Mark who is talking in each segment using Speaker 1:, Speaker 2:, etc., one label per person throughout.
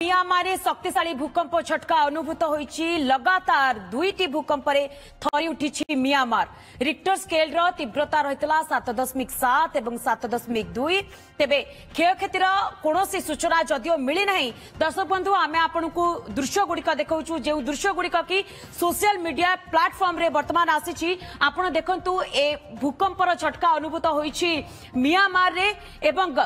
Speaker 1: Myanmar शक्तिशाली भूकंप झटका अनुभूत होईची लगातार दुईटी भूकंप थरी उठी म्यांमार रिक्टर स्केल तीव्रता रही 7.7 और 7.2 तेबे क्षयक्षतिर कौन सूचना जदियो मिली ना। दर्शक बंधु आम आपण को दृश्य गुड़िक देखा जो दृश्य गुड़िक कि सोशल मीडिया प्लाटफर्म रे वर्तमान आसी आपण देखंतु ए भूकंपर झटका अनुभूत होईची म्यांमार रे एवं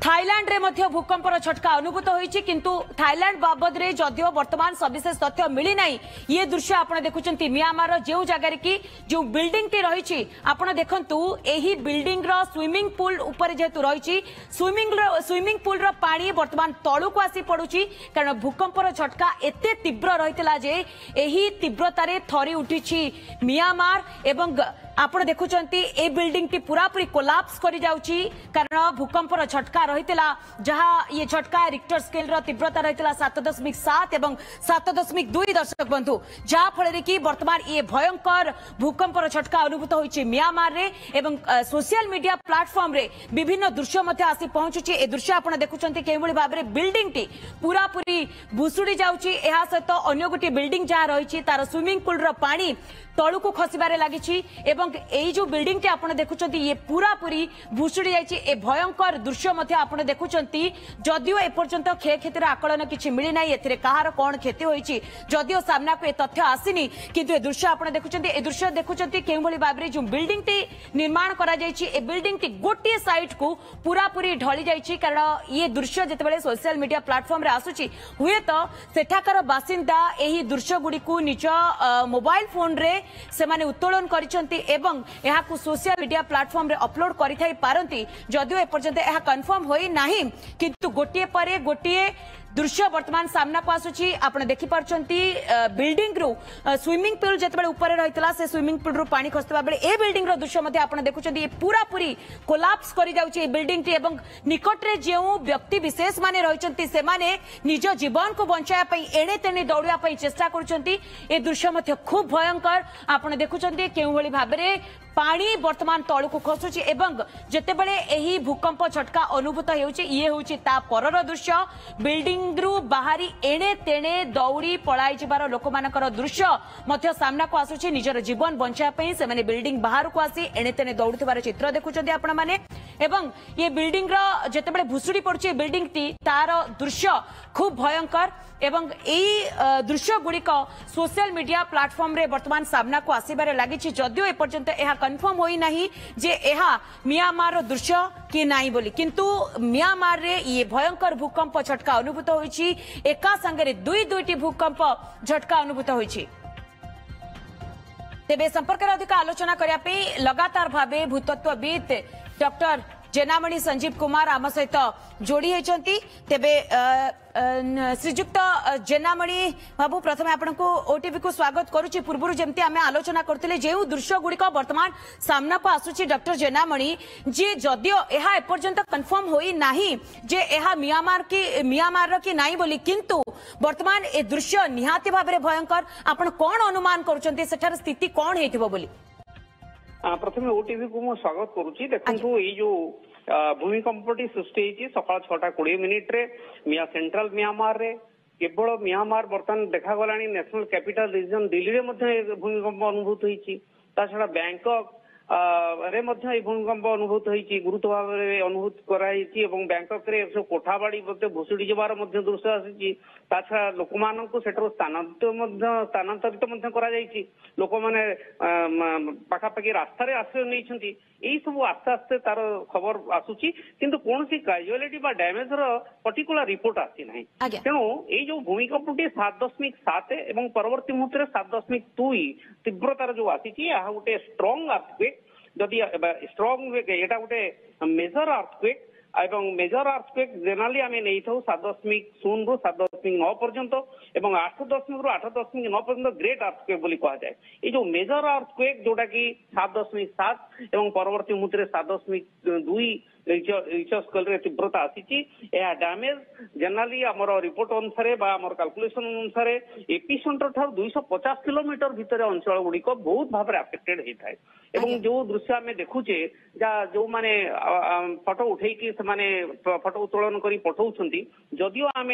Speaker 1: थाईलैंड रे मध्य भूकंपर झटका अनुभूत होईची किंतु थाईलैंड बाबद रे जदियो वर्तमान सविशेष तथ्य मिली नाही। ये दृश्य आपण देखुचंती म्यांमार जो जगह की जो बिल्डिंग टी रही आपण देखंतु एही बिल्डिंग रो स्विमिंग पूल ऊपर जेतु रही स्विमिंग पूल रो पानी वर्तमान तळु को आसी पडुची कारण भूकंपर झटका एते तीव्र रहितला जे एही तीव्रता रे थरी उठिची म्यांमार एवं आपण देखुचंती ए बिल्डिंग टी पूरा पूरी कोलाप्स करी जाउची कारण भूकंपर झटका रहितला जहां ये झटका रिक्टर स्केल रो तीव्रता रहितला 7.7 एवं 7.2 दर्शक बंधु जहां फଳରେ कि वर्तमान ये भयंकर भूकंपर झटका अनुभूत होईची म्यांमार रे एवं सोशल मीडिया प्लेटफॉर्म रे विभिन्न दृश्य मध्ये आसी पहुंचुची। ए दृश्य आपण देखुचंती केवळ भाबरे बिल्डिंग टी पूरा पूरी भुसुडी जाउची एहा सहित अन्य गोटी बिल्डिंग जहां रहिची तार स्विमिंग पूल रो पानी तळु को खसिबारे लागिची एवं एई जो बिल्डिंग टी आपण देखुचंती ये पूरा पूरी भुसुडी जाईची। ए भयंकर दृश्य मध्ये आपण देखुचंती जदियो ए पर्यंत क्षयक्षतिर आकलन किछि मिली नाही एथिरे कहार कोन क्षति होईची जदियो सामना को ए तथ्य आसीनी किंतु ए दृश्य आपण देखुचंती ए दृश्य देखुचंती केवली बाबरे जो बिल्डिंग टी निर्माण करा जाईची ए बिल्डिंग टी गोटे साइड को पूरा पूरी ढली जाईची कारण ये दृश्य जेतेबेले सोशल मीडिया प्लेटफॉर्म रे आसुची हुए तो सेठाकर बासिंदा एही दृश्य गुडी को निज मोबाइल फोन रे से माने उत्तोलन करिसंती एवं एहा को सोशल मीडिया प्लेटफॉर्म रे अपलोड करि थाई पारंती जदियो ए पर्यंत एहा कंफर्म होई नाही किंतु गोटिए परे गोटिए दृश्य वर्तमान सामना को आसुची आपण देखि पारचंती बिल्डिंग रो स्विमिंग पूल जेतेबेले ऊपर रहितला से स्विमिंग पूल रो पानी खसतबा बेले ए बिल्डिंग रो दृश्य मध्ये आपण देखुचंती ये पूरा पूरी कोलाप्स करि जाउची ए बिल्डिंग टी एवं निकट रे जेउ व्यक्ति विशेष माने रहिचंती से माने निज जीवन को बंचाया पई एणे तेणे दौड़िया पई चेष्टा करूचंती। ए दृश्य मध्ये खूब भयंकर आपण देखुचंती केउ भली भाबरे पानी वर्तमान तळु को खसुची एवं जेतेबेले एही भूकंप झटका अनुभूत हेउची ये होउची ता परर दृश्य बिल्डिंग रु बाहरी एणे तेणे दौड़ी पळाई जिबार लोकमानकर दृश्य मध्य सामना को आसुची निजर जीवन बंचा पई से माने बिल्डिंग बाहर को आसी एणे तेणे दौड़ुथिबार चित्र देखुचंती आपण माने एवं ये बिल्डिंग रो जेतेबेले भुसुडी पड़ची बिल्डिंग टी तार दृश्य खूब भयंकर एवं एई दृश्य गुड़िक सोशल मीडिया प्लेटफॉर्म रे वर्तमान सामना को आसीबारे लागिछि जदियो ए पर्यंत एहा कंफर्म होई नाही जे एहा म्यांमार रो दृश्य कि नाही बोली किंतु म्यांमार रे ये भयंकर भूकंप झटका अनुभूत होईछि एका संगे दुईटी भूकंप झटका अनुभूत होईछि। तेबे संपर्क अधिक आलोचना करिया पे लगातार भाबे भूतत्वविद डॉक्टर जेनामणि संजीव कुमार आम सहित जोड़ी होती तेबे श्रीजुक्त जेनामणि बाबू प्रथम आपको ओटीवी को स्वागत करुच्ची पूर्व जमती आम आलोचना करते जो दृश्य गुड़िक वर्तमान सामना को आसुची डॉक्टर जेनामणि जे जदियो एहा एपर्यंत कंफर्म होई नाही जे एहा म्यांमार की नाही बोली किंतु वर्तमान ए दृश्य निहाती भाबरे भयंकर आपण कोन अनुमान करूचंती सेठार स्थिति कोन हेतिबो बोली
Speaker 2: प्रथम ओटीवी को स्वागत करुच्ची देखु ये जो भूमिकंपटी सृष्टि होती सकाल 6:20 रे सेंट्रल म्यांमार रे केवल म्यांमार बर्तमान देखा गलानी नेशनल कैपिटल रीजन दिल्ली रे मध्य भूमिकंप अनुभूत होईची ता छडा बैंकॉक रे मध्य भूमिकंप अनुभूत होईची गुरुत्व भाव रे अनुभूत कराईची एवं बैंकॉक रे कोठाबाड़ी मध्य भुसुडी जबार मध्य दृश्य आसीची ता छडा लोकमान को सेटर स्थानांतरित मध्य करा जाईची लोक माने पाखापाखि रास्ता रे आश्रय नैछंती एई सब आस्ते आस्ते तार खबर आसुची किंतु कोनसी कैजुअलिटी बा डैमेज रो पर्टिकुलर रिपोर्ट आसी नाही तेणु एई जो भूमिकंपटी 7.7 एवं परवर्ती मुहूर्त 7.2 तीव्रतार जो आसीची आ गोटे स्ट्रांग अर्थक्वेक जदि स्ट्रांग एटा गोटे मेजर अर्थक्वेक एवं मेजर अर्थक्वेक जेनराली आम नहीं था 7.0 रु 7.9 पर्यंत एवं 8.0 रु 8.9 पर्यंत ग्रेट अर्थक्वेक बोली कहा जाए ये जो मेजर अर्थक्वेक जोटा कि 7.7 एवं परवर्ती मुहूर्त 7.2 रिचर स्केल रे तीव्रता आसी डैमेज जनरली आमर रिपोर्ट अनुसार आमर कैलकुलेशन अनुसार एपिसेंटर ठार 250 किलोमीटर भितर अंचल गुड़िक बहुत भाव अफेक्टेड होता है जो दृश्य आम देखुचे जो माने फोटो उठेकी से फोटो उत्तोलन कर पठाउछन जदियो आम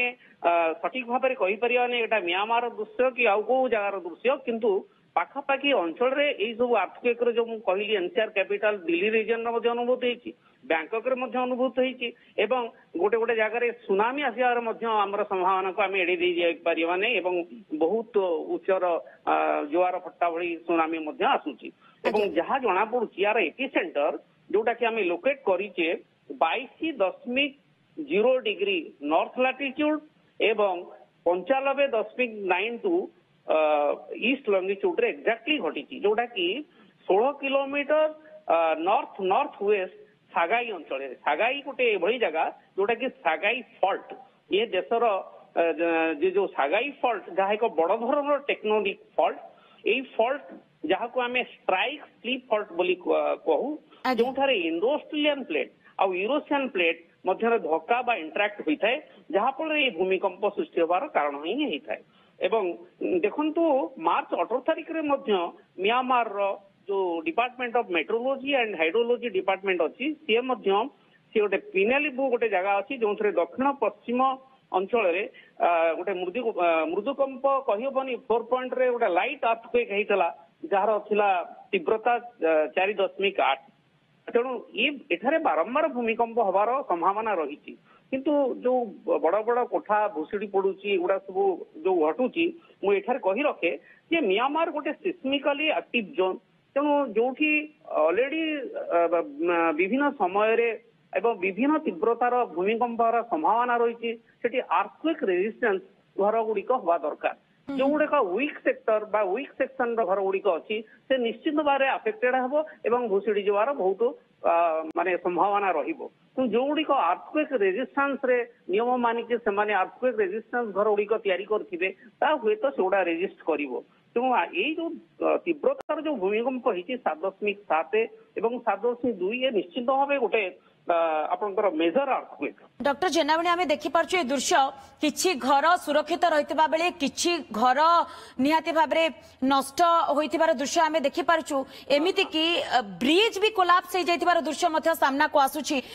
Speaker 2: सठिक भाव में कहीपर एटा म्यांमार दृश्य कि आउ को जगार दृश्य किंतु पाखापाखि अंचल रे सब अर्थक्वेक जो कहली एनसीआर कैपिटल दिल्ली रिजन अनुभूत होती बैंकक रे अनुभूत होती गोटे गोटे जगह सुनामी आसार आमर संभावना को आम एड़ी जाने बहुत उच्चर जुआर फट्टा भली सुनामी आसूची जहाँ जना पड़ुची यार एपिसेंटर जोटा कि आम लोकेट करीचे 22.0 डिग्री नॉर्थ लैटिट्यूड एवं 95.92 ईस्ट लंगिट्यूड रे एक्जाक्टली घटी जोटा कि 16 किलोमीटर नॉर्थ नॉर्थ वेस्ट सागाई अंचल सागाई गोटे एभली जगह जोटा कि सागाई फॉल्ट ये देशर जो सागाई फॉल्ट जहाँ एक बड़ धरण टेक्नोनिक फॉल्ट यही फॉल्ट जहाँ को आम स्ट्राइक स्लिप फॉल्ट बोली कहू जो इंडो ऑस्ट्रेलियन प्लेट आउ यूरोसियन प्लेट मध्य धक्का बा इंटराक्ट होता है जहाँ फल ये भूमिकंप सृष्टि होबार कारण ही होता है एवं देखंतु मार्च 18 तारिख रे म्यांमार रो जो department of metrology and hydrology department अच्छी सी गोटे पिनेलिबु गोटे जगह अच्छी जो दक्षिण पश्चिम अंचल रे गोटे मृदुकंप कहीबनी 4 पॉइंट रे गोटे लाइट अर्थक्वेक होता जार थिला तीव्रता 4.8 तेणु ये बारंबार भूमिकंप हबार संभावना रही किंतु जो बड़ बड़ कोठा भुशुड़ी पड़ुची गुड़ा सब जो घटुची मुझे कही रखे जे म्यांमार गोटे सिस्मिकली एक्टिव जोन तेणु जो ऑलरेडी विभिन्न समय एवं विभिन्न तीव्रतार भूमिकंपर संभावना रही अर्थक्वेक रेजिस्टेंस घर गुड़िक हवा दरकार जो गुड़ाक वीक सेक्टर बा वीक सेक्शन घर गुड़िक अच्छी से निश्चित भाव अफेक्टेड हम एवं भुशुड़ी जबार बहुत माने संभावना रहिबो जो गुड़िक अर्थक्वेक रेजिस्टेंस रे नियम मानिके से अर्थक्वेक रेजिस्टेंस घर गुड़िक तैयारी करथिबे ता हुए तो सेगुड़ा रेजिस्ट करिवो तेणु यही जो तीव्रतार जो भूमिकंप होती 7.7 एवं 7.2 ये निश्चित भाव गोटे आपनकर मेजर अर्थक्वेक
Speaker 1: डॉक्टर जेनामणि आमे देखि पारछु ए दृश्य किछि घर सुरक्षित रहितबा बेले किछि घर निहाती भाबरे नष्ट होइतिबार दृश्य आमे देखि पारछु एमिति कि ब्रिज भी कोलैप्स हो जाइतिबार दृश्य मध्य सामना को आसुछि।